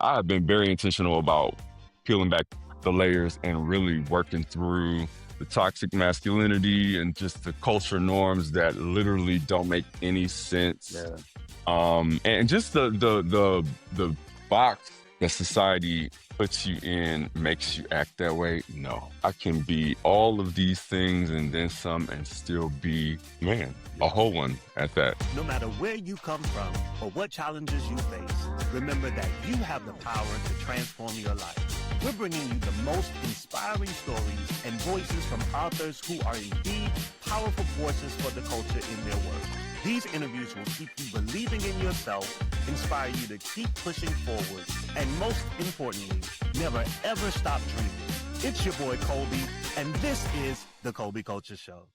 I've been very intentional about peeling back the layers and really working through the toxic masculinity and just the culture norms that literally don't make any sense. Yeah. And just the box that society puts you in makes you act that way. No, I can be all of these things and then some and still be, man, a whole one at that. No matter where you come from or what challenges you face, remember that you have the power to transform your life. We're bringing you the most inspiring stories and voices from authors who are indeed powerful forces for the culture in their work. These interviews will keep you believing in yourself, inspire you to keep pushing forward, and most importantly, never ever stop dreaming. It's your boy Colby, and this is the Colby Culture Show.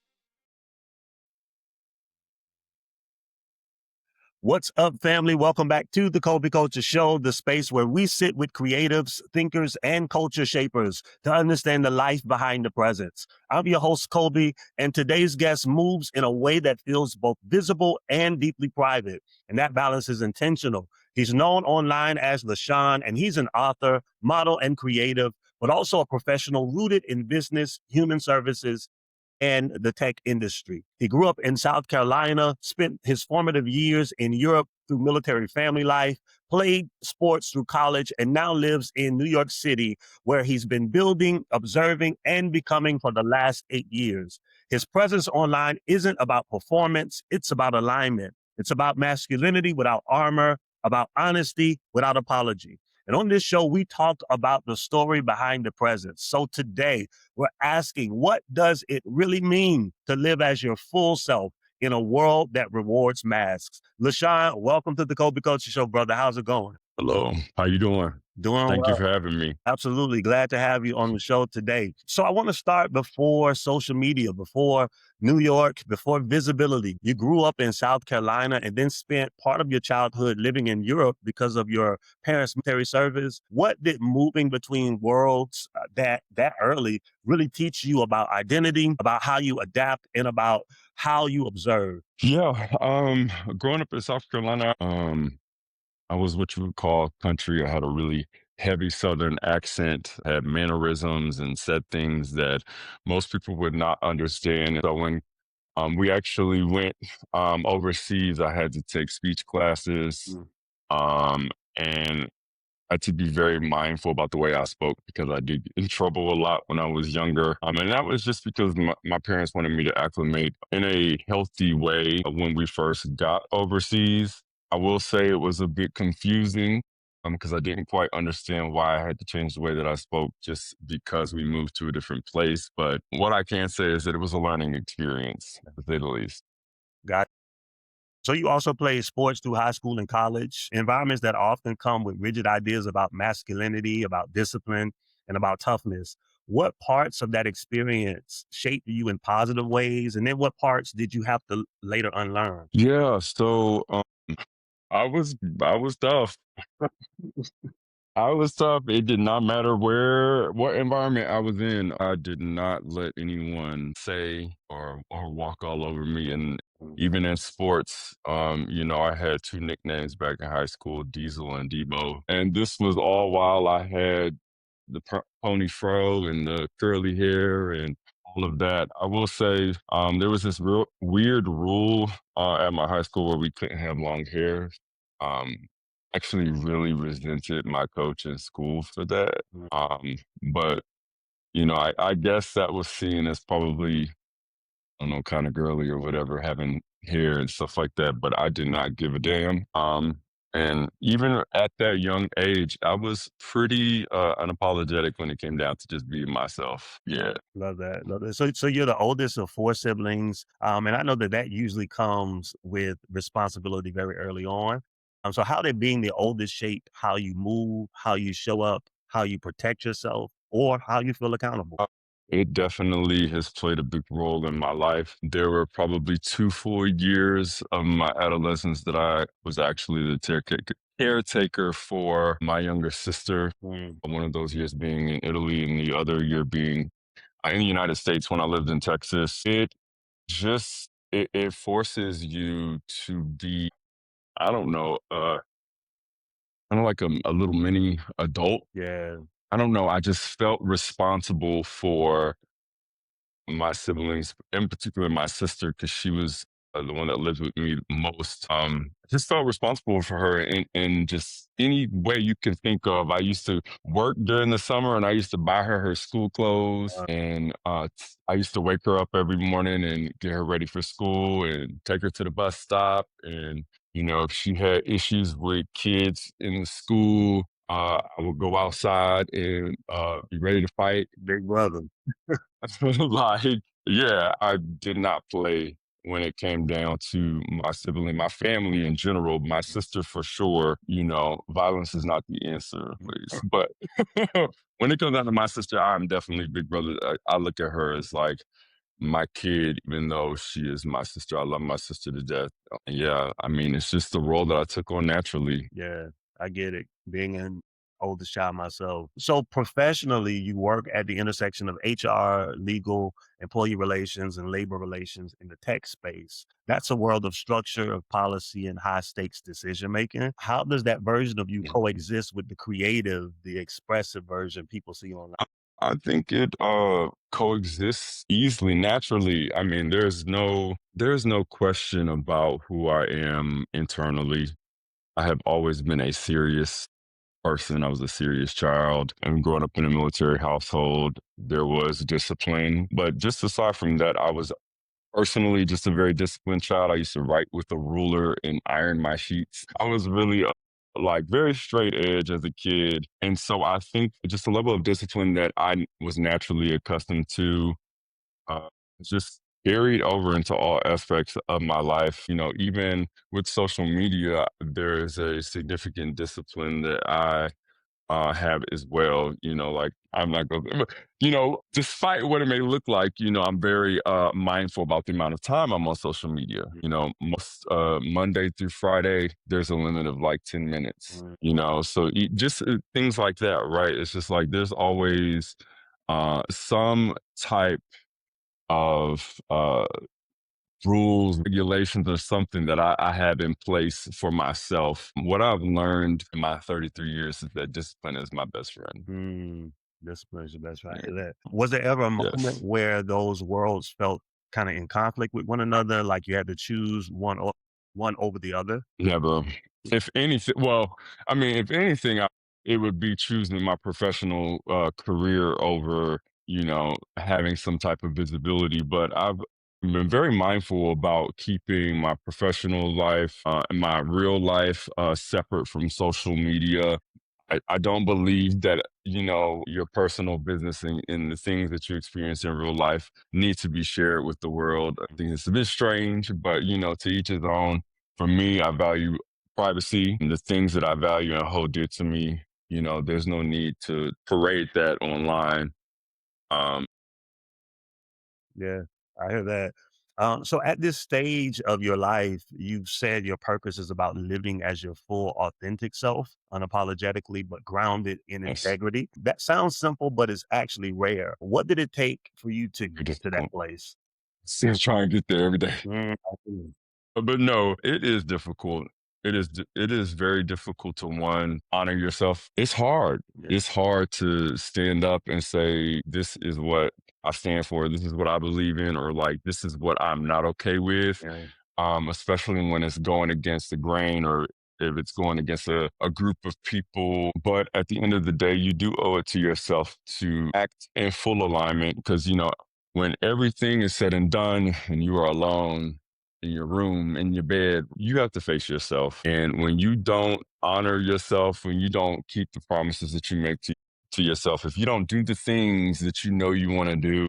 What's up, family? Welcome back to the Colby Culture Show, the space where we sit with creatives, thinkers, and culture shapers to understand the life behind the presence. I'm your host, Colby, and today's guest moves in a way that feels both visible and deeply private, and that balance is intentional. He's known online as LaShawn, and he's an author, model, and creative, but also a professional rooted in business, human services, and the tech industry. He grew up in South Carolina, spent his formative years in Europe through military family life, played sports through college, and now lives in New York City, where he's been building, observing, and becoming for the last 8 years. His presence online isn't about performance, it's about alignment. It's about masculinity without armor, about honesty without apology. And on this show, we talk about the story behind the presence. So today, we're asking, what does it really mean to live as your full self in a world that rewards masks? LaShawn, welcome to the Colby Culture Show, brother. How's it going? Hello, how you doing? Doing Thank you well. for having me. Absolutely. Glad to have you on the show today. So I want to start before social media, before New York, before visibility. You grew up in South Carolina and then spent part of your childhood living in Europe because of your parents' military service. What did moving between worlds that early really teach you about identity, about how you adapt, and about how you observe? Yeah, growing up in South Carolina, I was what you would call country. I had a really heavy Southern accent, had mannerisms and said things that most people would not understand. So when we actually went overseas, I had to take speech classes and I had to be very mindful about the way I spoke because I did get in trouble a lot when I was younger. And that was just because my parents wanted me to acclimate in a healthy way when we first got overseas. I will say it was a bit confusing because I didn't quite understand why I had to change the way that I spoke just because we moved to a different place. But what I can say is that it was a learning experience, to say the least. Got So you also played sports through high school and college, environments that often come with rigid ideas about masculinity, about discipline, and about toughness. What parts of that experience shaped you in positive ways? And then what parts did you have to later unlearn? Yeah, so I was tough. I was tough. It did not matter what environment I was in. I did not let anyone say or walk all over me. And even in sports, I had two nicknames back in high school, Diesel and Debo. And this was all while I had the pony fro and the curly hair and all of that. I will say there was this real weird rule at my high school where we couldn't have long hair. Um, Actually really resented my coach in school for that. But I guess that was seen as probably, I don't know, kind of girly or whatever, having hair and stuff like that. But I did not give a damn. And even at that young age, I was pretty unapologetic when it came down to just being myself. Yeah. Love that. Love that. So you're the oldest of 4 siblings. And I know that usually comes with responsibility very early on. So how did being the oldest shape how you move, how you show up, how you protect yourself, or how you feel accountable? It definitely has played a big role in my life. There were probably 2 full years of my adolescence that I was actually the caretaker for my younger sister. One of those years being in Italy and the other year being in the United States when I lived in Texas. It forces you to be, I don't know, kind of like a little mini adult. Yeah. I don't know. I just felt responsible for my siblings, in particular my sister, because she was the one that lived with me most. I just felt responsible for her in just any way you can think of. I used to work during the summer, and I used to buy her school clothes, and I used to wake her up every morning and get her ready for school and take her to the bus stop. And if she had issues with kids in the school, I would go outside and be ready to fight. Big brother. Like, yeah, I did not play when it came down to my sibling, my family in general, my sister for sure. Violence is not the answer, please. But when it comes down to my sister, I'm definitely big brother. I look at her as like my kid, even though she is my sister. I love my sister to death. Yeah, I mean, it's just the role that I took on naturally. Yeah, I get it. Being an oldest child myself. So professionally, you work at the intersection of HR, legal, employee relations, and labor relations in the tech space. That's a world of structure, of policy, and high stakes decision making. How does that version of you coexist with the creative, the expressive version people see online? I think it coexists easily, naturally. I mean, there's no question about who I am internally. I have always been a serious person. I was a serious child. And growing up in a military household, there was discipline. But just aside from that, I was personally just a very disciplined child. I used to write with a ruler and iron my sheets. I was really like very straight edge as a kid. And so I think just a level of discipline that I was naturally accustomed to uh, just carried over into all aspects of my life. Even with social media, there is a significant discipline that I have as well. Like I'm not going to, despite what it may look like, I'm very mindful about the amount of time I'm on social media. Most Monday through Friday, there's a limit of like 10 minutes, Mm, so just things like that, right? It's just like there's always some type of rules, regulations, or something that I have in place for myself. What I've learned in my 33 years is that discipline is my best friend. mm, discipline is the best right Yeah. to that. Was there ever a moment Yes. where those worlds felt kind of in conflict with one another, like you had to choose one over the other? Never. If anything, well, I mean, if anything, it would be choosing my professional career over, having some type of visibility. But I've been very mindful about keeping my professional life and my real life separate from social media. I don't believe that, your personal business and the things that you experience in real life need to be shared with the world. I think it's a bit strange, but, to each his own. For me, I value privacy and the things that I value and hold dear to me. There's no need to parade that online. Um, Yeah, I hear that. So at this stage of your life, you've said your purpose is about living as your full, authentic self, unapologetically, but grounded in yes, integrity. That sounds simple, but it's actually rare. What did it take for you to very get to that difficult. place? Still trying to get there every day. I see. But no, it is difficult. It is very difficult to one honor yourself. It's hard. Yeah, It's hard to stand up and say this is what I stand for. This is what I believe in, or like this is what I'm not okay with. yeah, Especially when it's going against the grain or if it's going against a group of people. But at the end of the day, you do owe it to yourself to act in full alignment because, when everything is said and done and you are alone in your room, in your bed, you have to face yourself. And when you don't honor yourself, when you don't keep the promises that you make to yourself, if you don't do the things that you know you want to do,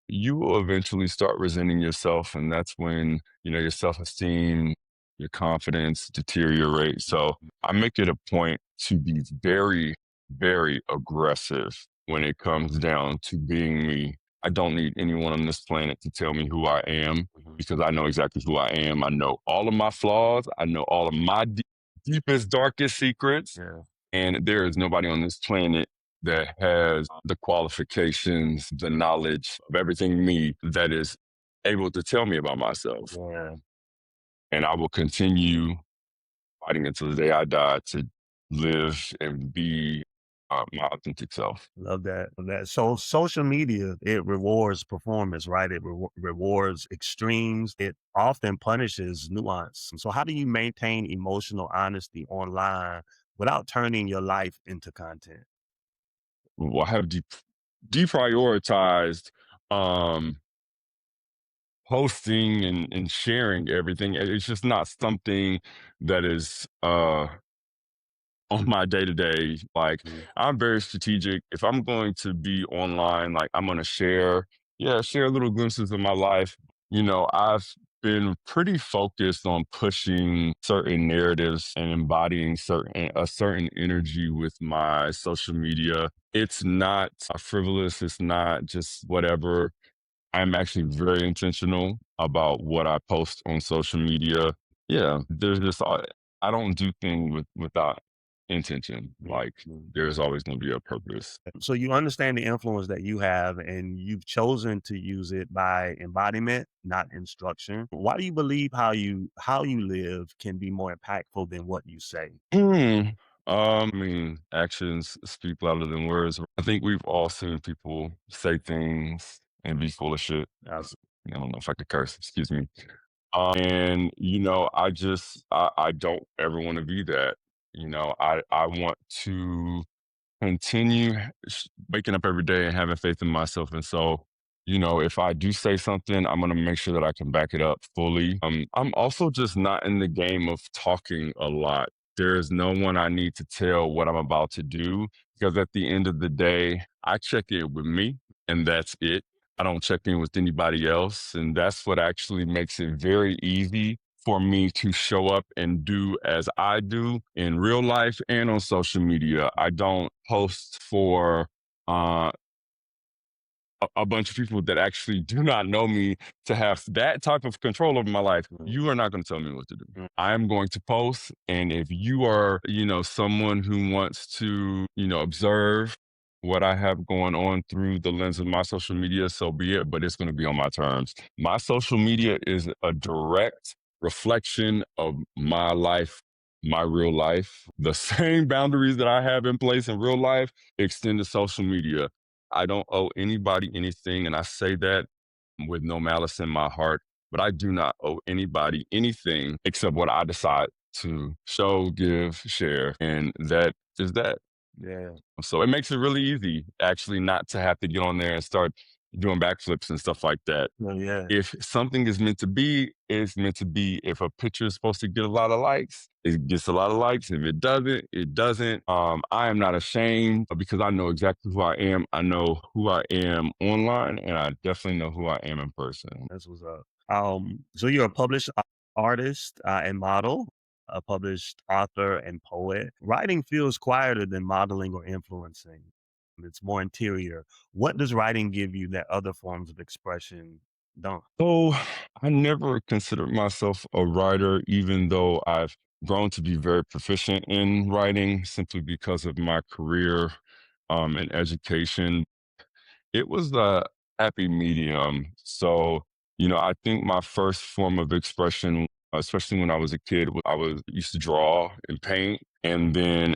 you will eventually start resenting yourself. And that's when, your self esteem, your confidence deteriorate. So I make it a point to be very, very aggressive when it comes down to being me. I don't need anyone on this planet to tell me who I am mhm, because I know exactly who I am. I know all of my flaws. I know all of my deepest, darkest secrets. yeah, And there is nobody on this planet that has the qualifications, the knowledge of everything me that is able to tell me about myself. yeah. And I will continue fighting until the day I die to live and be my authentic self. Love that. Love that. So social media, it rewards performance, right? It rewards extremes. It often punishes nuance. So how do you maintain emotional honesty online without turning your life into content? Well, I have deprioritized um, posting and sharing everything. It's just not something that is on my day to day. Like, Mm, I'm very strategic. If I'm going to be online, like, I'm going to share, yeah, share little glimpses of my life. I've been pretty focused on pushing certain narratives and embodying a certain energy with my social media. It's not frivolous. It's not just whatever. I'm actually very intentional about what I post on social media. Yeah, there's just I don't do things without intention. mm, Like, mm. there's always going to be a purpose. So you understand the influence that you have and you've chosen to use it by embodiment, not instruction. Why do you believe how you live can be more impactful than what you say? Hmm. I mean, actions speak louder than words. I think we've all seen people say things and be full of shit. I don't know if I could curse. Excuse me. And I don't ever want to be that. I want to continue waking up every day and having faith in myself. And so, if I do say something, I'm going to make sure that I can back it up fully. I'm also just not in the game of talking a lot. There is no one I need to tell what I'm about to do because at the end of the day, I check in with me and that's it. I don't check in with anybody else. And that's what actually makes it very easy for me to show up and do as I do in real life and on social media. I don't post for uh, a bunch of people that actually do not know me to have that type of control over my life. Mm, You are not going to tell me what to do. mm, I am going to post. And if you are, someone who wants to, observe what I have going on through the lens of my social media, so be it, but it's going to be on my terms. My social media is a direct reflection of my life, my real life. The same boundaries that I have in place in real life extend to social media. I don't owe anybody anything, and I say that with no malice in my heart, but I do not owe anybody anything except what I decide to show, give, share, and that is that. yeah. So it makes it really easy actually not to have to get on there and start doing backflips and stuff like that. No, yeah. If something is meant to be, it's meant to be. If a picture is supposed to get a lot of likes, it gets a lot of likes. If it doesn't, it doesn't. I am not ashamed because I know exactly who I am. I know who I am online, and I definitely know who I am in person. That's what's up. So you're a published artist and model, a published author and poet. Writing feels quieter than modeling or influencing. It's more interior. What does writing give you that other forms of expression don't? So I never considered myself a writer, even though I've grown to be very proficient in writing simply because of my career and education. It was a happy medium. So, I think my first form of expression, especially when I was a kid, I was used to draw and paint. And then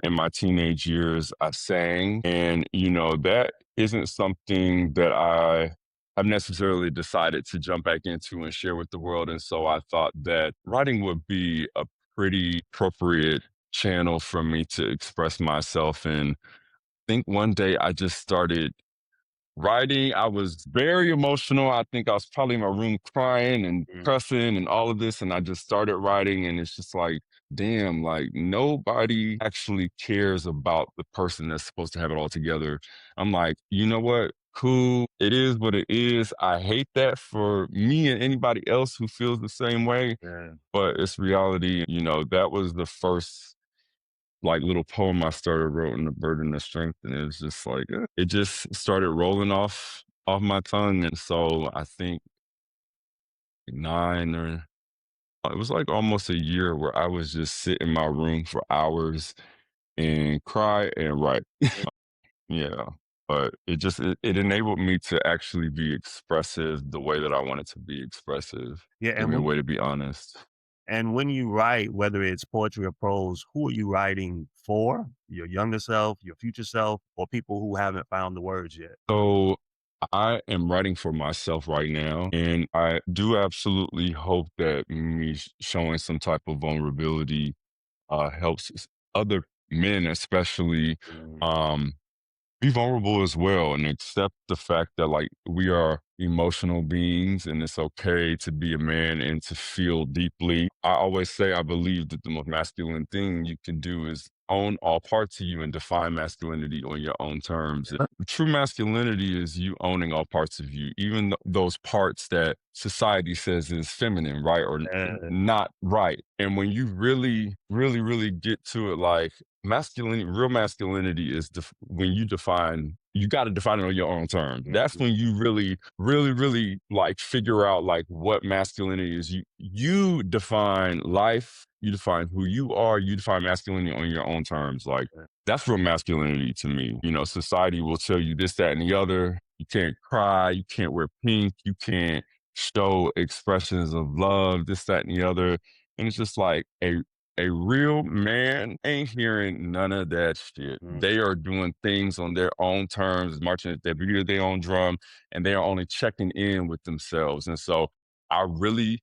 in my teenage years, I sang. And, that isn't something that I have necessarily decided to jump back into and share with the world. And so I thought that writing would be a pretty appropriate channel for me to express myself. And I think one day I just started writing. I was very emotional. I think I was probably in my room crying and Mm, cussing and all of this. And I just started writing. And it's just like, damn, like nobody actually cares about the person that's supposed to have it all together. I'm like, you know what? Cool. It is what it is. I hate that for me and anybody else who feels the same way, yeah. but it's reality. That was the first like little poem I started wrote in the burden of strength, and it was just like it just started rolling off my tongue, and so I think 9 or it was like almost a year where I was just sit in my room for hours and cry and write. Yeah, but it enabled me to actually be expressive the way that I wanted to be expressive. Yeah. Gave And me a when way to be honest. And when you write, whether it's poetry or prose, who are you writing for? Your younger self, your future self, or people who haven't found the words yet? So I am writing for myself right now, and I do absolutely hope that me showing some type of vulnerability helps other men, especially, Mm, um, be vulnerable as well and accept the fact that like we are emotional beings and it's okay to be a man and to feel deeply. I always say I believe that the most masculine thing you can do is own all parts of you and define masculinity on your own terms. True masculinity is you owning all parts of you, even those parts that society says is feminine, right? Or uh, not right. And when you really, really, really get to it, like masculinity, real masculinity is when you define, you got to define it on your own terms. That's mhm, when you really, really, really like figure out like what masculinity is. You define life, you define who you are, you define masculinity on your own terms. Like that's real masculinity to me. You know, society will tell you this, that, and the other. You can't cry, you can't wear pink, you can't show expressions of love, this, that, and the other. And it's just like a real man ain't hearing none of that shit. mm, They are doing things on their own terms, marching at their beat of their own drum, and they are only checking in with themselves. And so I really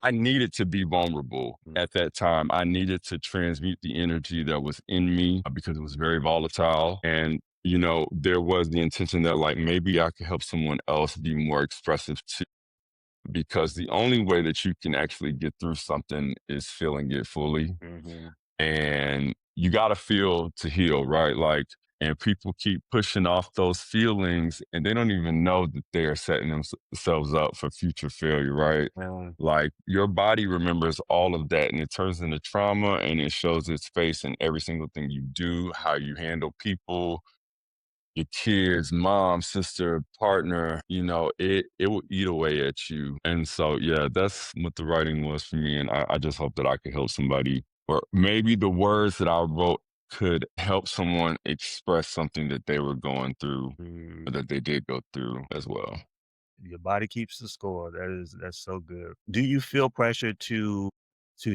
I needed to be vulnerable mm, at that time. I needed to transmute the energy that was in me because it was very volatile. And, you know, there was the intention that like maybe I could help someone else be more expressive too, because the only way that you can actually get through something is feeling it fully. mhm, And you got to feel to heal, right? Like, and people keep pushing off those feelings and they don't even know that they are setting themselves up for future failure, right? well, Like your body remembers all of that and it turns into trauma and it shows its face in every single thing you do, how you handle people, your kids, mom, sister, partner, you know, it will eat away at you. And so, yeah, that's what the writing was for me. And I just hope that I could help somebody, or maybe the words that I wrote could help someone express something that they were going through mm, or that they did go through as well. your body keeps the score. That's so good. Do you feel pressure to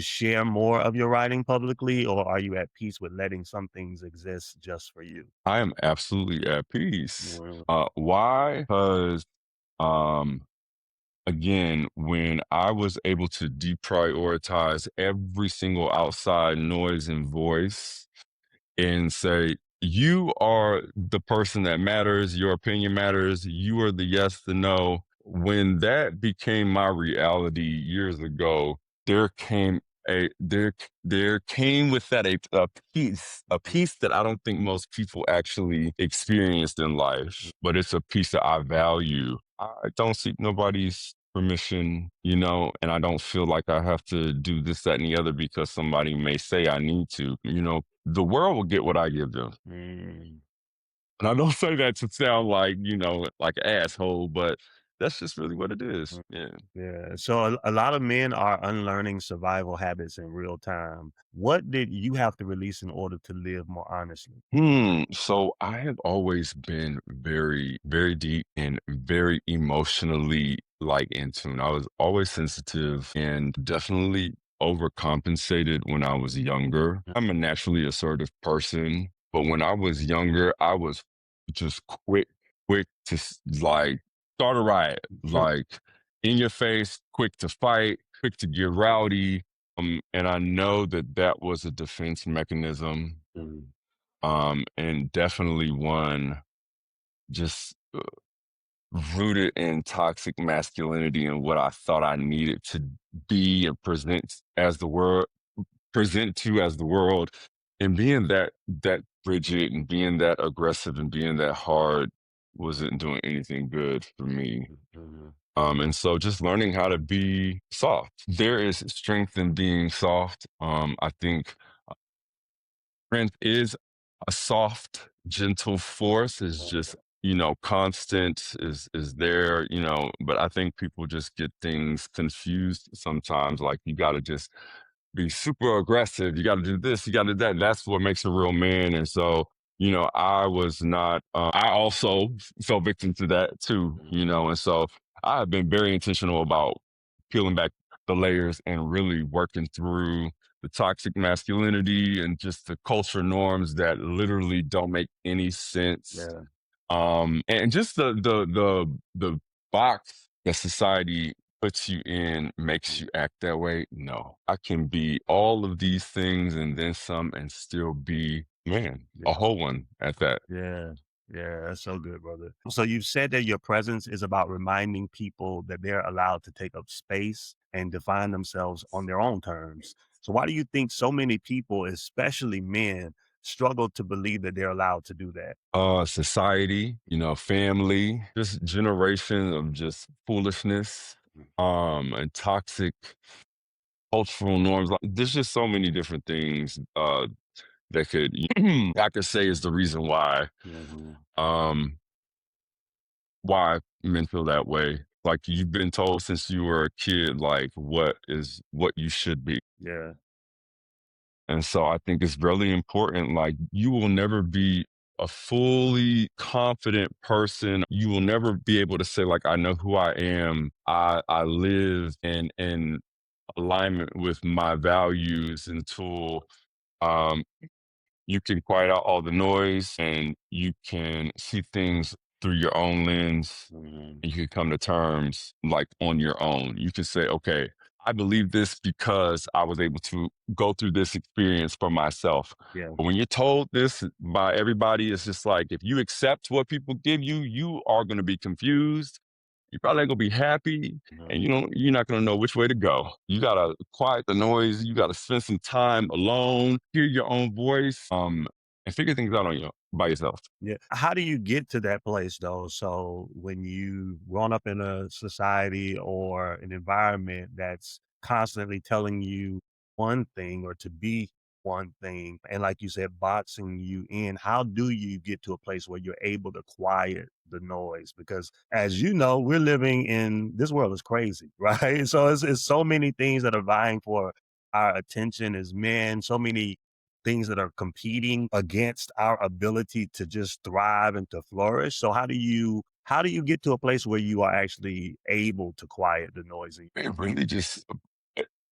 share more of your writing publicly, or are you at peace with letting some things exist just for you? I am absolutely at peace. Well, Why? Because um, again, when I was able to deprioritize every single outside noise and voice and say, you are the person that matters, your opinion matters, you are the yes, the no. When that became my reality years ago, there came there came with that a peace that I don't think most people actually experienced in life, but it's a peace that I value. I don't seek nobody's permission, you know, and I don't feel like I have to do this, that, and the other because somebody may say I need to. You know, the world will get what I give them. mm, And I don't say that to sound like, you know, like an asshole, but that's just really what it mm. is. Yeah. Yeah. So a lot of men are unlearning survival habits in real time. What did you have to release in order to live more honestly? So I have always been very, very deep and very emotionally like in tune. I was always sensitive and definitely overcompensated when I was younger. I'm a naturally assertive person, but when I was younger, I was just quick to like start a riot, like in your face, quick to fight, quick to get rowdy. And I know that that was a defense mechanism, Mm, and definitely one just rooted in toxic masculinity and what I thought I needed to be and present to as the world, and being that rigid and being that aggressive and being that hard wasn't doing anything good for me. mm, mhm, And so just learning how to be soft. There is strength in being soft. I think strength is a soft, gentle force, is just, you know, constant, is there, you know, but I think people just get things confused sometimes. Like you gotta just be super aggressive. You gotta do this, you gotta do that. That's what makes a real man. And so, you know, I was not I also fell victim to that too, you know, and so I have been very intentional about peeling back the layers and really working through the toxic masculinity and just the culture norms that literally don't make any sense. Yeah. And just the box that society puts you in makes you act that way. No, I can be all of these things and then some and still be, man, a whole one at that. Yeah. Yeah, that's so good, brother. So you've said that your presence is about reminding people that they're allowed to take up space and define themselves on their own terms. So why do you think so many people, especially men, struggle to believe that they're allowed to do that? Society, family, just generation of just foolishness, and toxic cultural norms. Like, there's just so many different things that could I could say is the reason Mhm. um why men feel that way. Like you've been told since you were a kid, like what you should be. Yeah. And so I think it's really important. Like you will never be a fully confident person. You will never be able to say, like, I know who I am. I live in alignment with my values until um you can quiet out all the noise and you can see things through your own lens Mhm. and you can come to terms like on your own. You can say, okay, I believe this because I was able to go through this experience for myself. Yeah. But when you're told this by everybody, it's just like if you accept what people give you, you are going to be confused. You're probably not gonna be happy, and you're not gonna know which way to go. You gotta quiet the noise. You gotta spend some time alone, hear your own voice, and figure things out on your by yourself. Yeah. How do you get to that place though? So when you grown up in a society or an environment that's constantly telling you one thing or to be one thing, and like you said, boxing you in, how do you get to a place where you're able to quiet the noise? Because as you know, we're living in this world is crazy, right? So it's so many things that are vying for our attention as men, so many things that are competing against our ability to just thrive and to flourish. So how do you get to a place where you are actually able to quiet the noise in It really just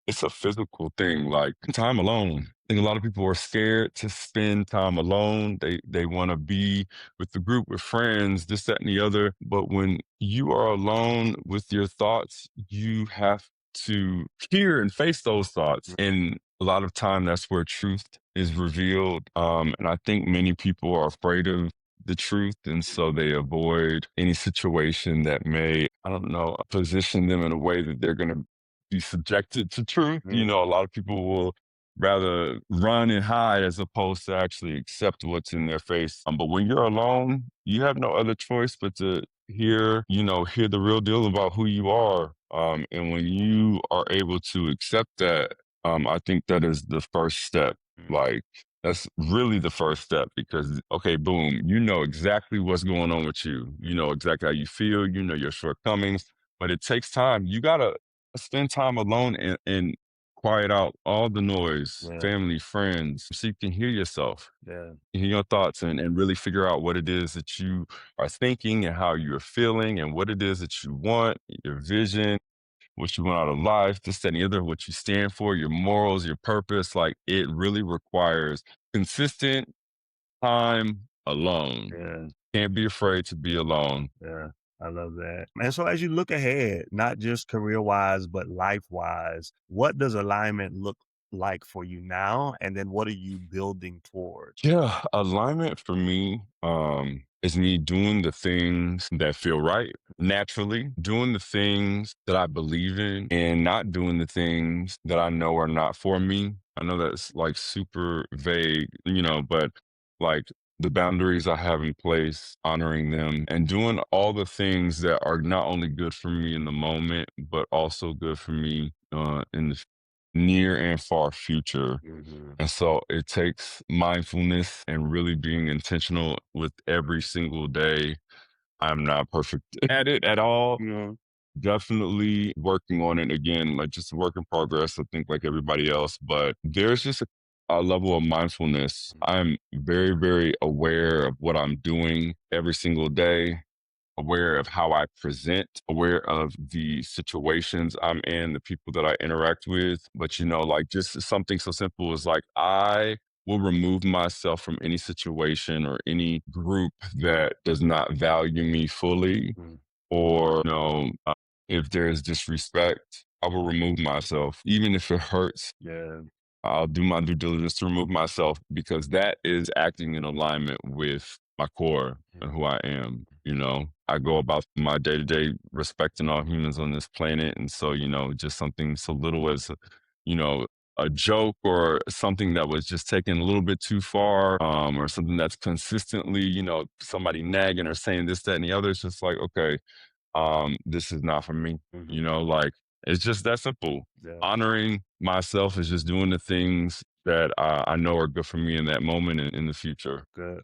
it's a physical thing, like time alone. I think a lot of people are scared to spend time alone. They want to be with the group, with friends, this, that, and the other. But when you are alone with your thoughts, you have to hear and face those thoughts. you? And a lot of time that's where truth is revealed. And I think many people are afraid of the truth. And so they avoid any situation that may, I don't know, position them in a way that they're going to be subjected to truth. Mhm. A lot of people will rather run and hide as opposed to actually accept what's in their face. But when you're alone, you have no other choice but to hear the real deal about who you are. And when you are able to accept that, I think that is the first step. Mhm. Like, that's really the first step because, okay, boom, you know exactly what's going on with you. You know exactly how you feel. You know your shortcomings, but it takes time. You got to spend time alone and quiet out all the noise, Yeah, family, friends, so you can hear yourself, yeah, hear your thoughts, and really figure out what it is that you are thinking and how you're feeling and what it is that you want, your vision, what you want out of life, this, that, and the other, what you stand for, your morals, your purpose. Like it really requires consistent time alone. yeah. Can't be afraid to be alone. Yeah, I love that. And so as you look ahead, not just career wise, but life wise, what does alignment look like for you now? And then what are you building towards? Yeah, alignment for me is me doing the things that feel right naturally, doing the things that I believe in and not doing the things that I know are not for me. I know that's like super vague, but like the boundaries I have in place, honoring them and doing all the things that are not only good for me in the moment, but also good for me in the near and far future. Mhm. And so it takes mindfulness and really being intentional with every single day. I'm not perfect at it at all. Mhm. Definitely working on it again, like just a work in progress, I think, like everybody else. But there's just a level of mindfulness. I'm very, very aware of what I'm doing every single day. aware of how I present, aware of the situations I'm in, the people that I interact with. But, like just something so simple as like, I will remove myself from any situation or any group that does not value me fully, or, if there's disrespect, I will remove myself, even if it hurts. Yeah. I'll do my due diligence to remove myself, because that is acting in alignment with my core and who I am. I go about my day to day respecting all humans on this planet. And so, just something so little as, you know, a joke or something that was just taken a little bit too far, or something that's consistently, somebody nagging or saying this, that, and the other. It's just like, okay, this is not for me. Like, it's just that simple. Yeah. Honoring myself is just doing the things that I know are good for me in that moment and in the future. Good.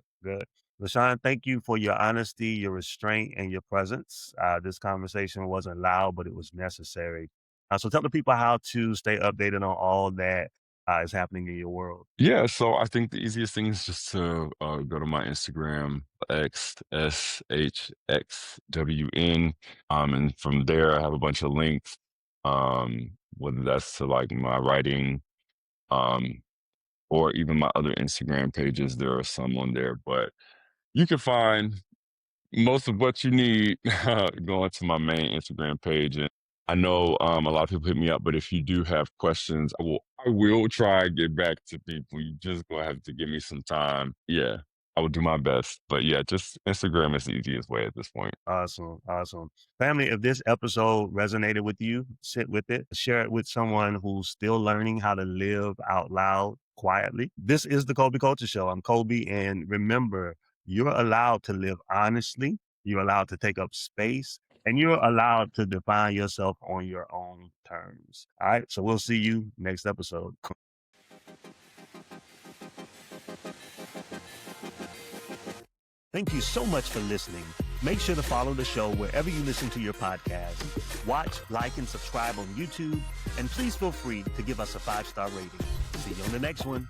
LaShawn, thank you for your honesty, your restraint, and your presence. This conversation wasn't loud, but it was necessary. So tell the people how to stay updated on all that is happening in your world. Yeah, so I think the easiest thing is just to go to my Instagram, XSHXWN. And from there, I have a bunch of links, whether that's to like my writing, um, or even my other Instagram pages. There are some on there, but you can find most of what you need going to my main Instagram page. And I know a lot of people hit me up, but if you do have questions, I will try and get back to people. You just gonna have to give me some time. Yeah, I will do my best. But yeah, just Instagram is the easiest way at this point. Awesome. Family, if this episode resonated with you, sit with it, share it with someone who's still learning how to live out loud quietly. This is the Colby Culture Show. I'm Colby, and remember, you're allowed to live honestly, you're allowed to take up space, and you're allowed to define yourself on your own terms. All right, so we'll see you next episode. Thank you so much for listening. Make sure to follow the show wherever you listen to your podcast. Watch, like, and subscribe on YouTube. And please feel free to give us a 5-star rating. See you on the next one.